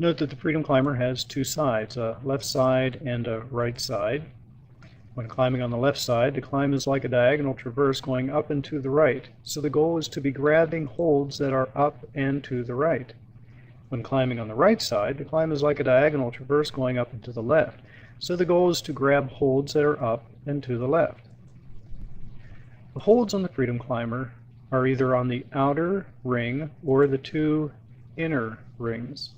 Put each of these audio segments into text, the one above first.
Note that the Freedom Climber has two sides, a left side and a right side. When climbing on the left side, the climb is like a diagonal traverse going up and to the right, so the goal is to be grabbing holds that are up and to the right. When climbing on the right side, the climb is like a diagonal traverse going up and to the left, so the goal is to grab holds that are up and to the left. The holds on the Freedom Climber are either on the outer ring or the two inner rings.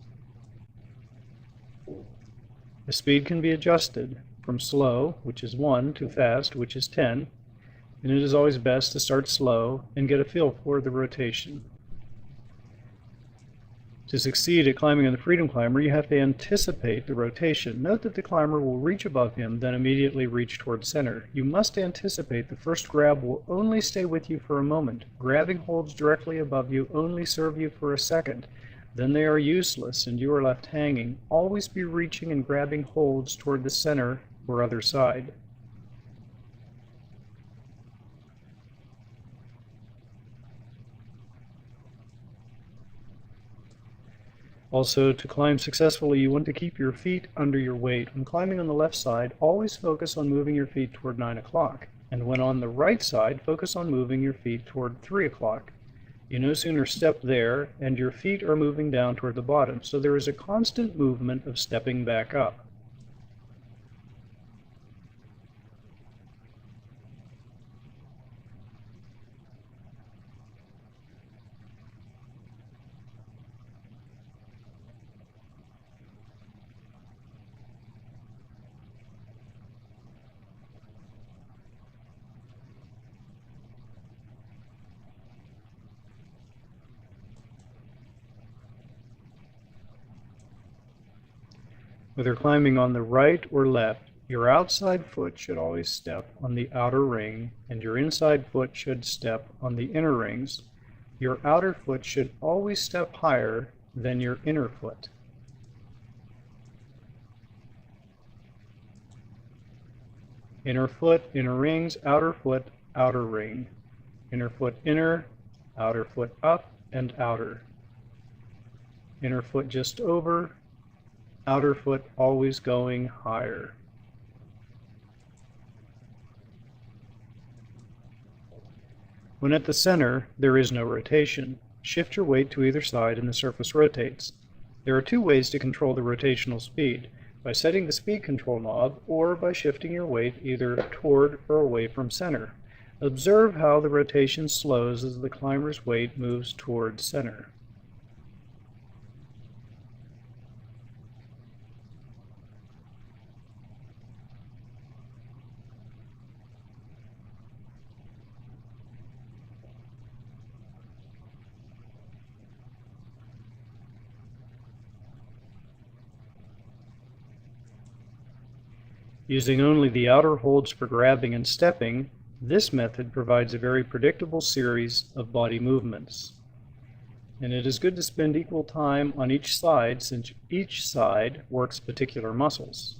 The speed can be adjusted from slow, which is 1, to fast, which is 10, and it is always best to start slow and get a feel for the rotation. To succeed at climbing on the Freedom Climber, you have to anticipate the rotation. Note that the climber will reach above him, then immediately reach toward center. You must anticipate the first grab will only stay with you for a moment. Grabbing holds directly above you only serve you for a second. Then they are useless and you are left hanging. Always be reaching and grabbing holds toward the center or other side. Also, to climb successfully, you want to keep your feet under your weight. When climbing on the left side, always focus on moving your feet toward 9 o'clock. And when on the right side, focus on moving your feet toward 3 o'clock. You no sooner step there, and your feet are moving down toward the bottom, so there is a constant movement of stepping back up. Whether climbing on the right or left, your outside foot should always step on the outer ring, and your inside foot should step on the inner rings. Your outer foot should always step higher than your inner foot. Inner foot, inner rings, outer foot, outer ring. Inner foot, inner, outer foot up and outer. Inner foot just over, outer foot always going higher. When at the center, there is no rotation. Shift your weight to either side and the surface rotates. There are two ways to control the rotational speed, by setting the speed control knob or by shifting your weight either toward or away from center. Observe how the rotation slows as the climber's weight moves toward center. Using only the outer holds for grabbing and stepping, this method provides a very predictable series of body movements. And it is good to spend equal time on each side since each side works particular muscles.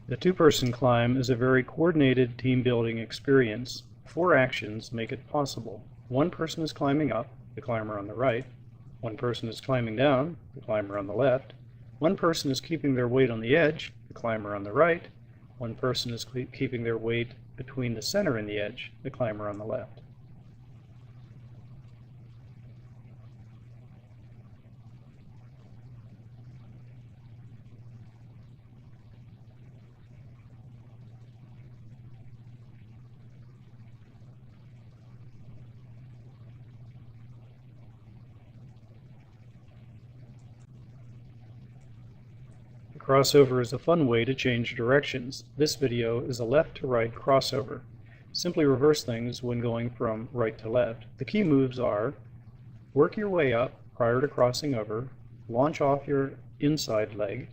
The two-person climb is a very coordinated team-building experience. 4 actions make it possible. One person is climbing up, the climber on the right. One person is climbing down, the climber on the left. One person is keeping their weight on the edge, the climber on the right. One person is keeping their weight between the center and the edge, the climber on the left. Crossover is a fun way to change directions. This video is a left to right crossover. Simply reverse things when going from right to left. The key moves are: work your way up prior to crossing over, launch off your inside leg,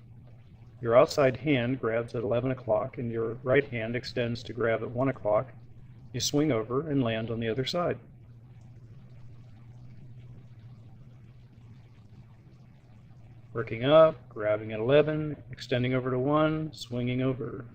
your outside hand grabs at 11 o'clock and your right hand extends to grab at 1 o'clock, You swing over and land on the other side. Working up, grabbing at 11, extending over to 1, swinging over.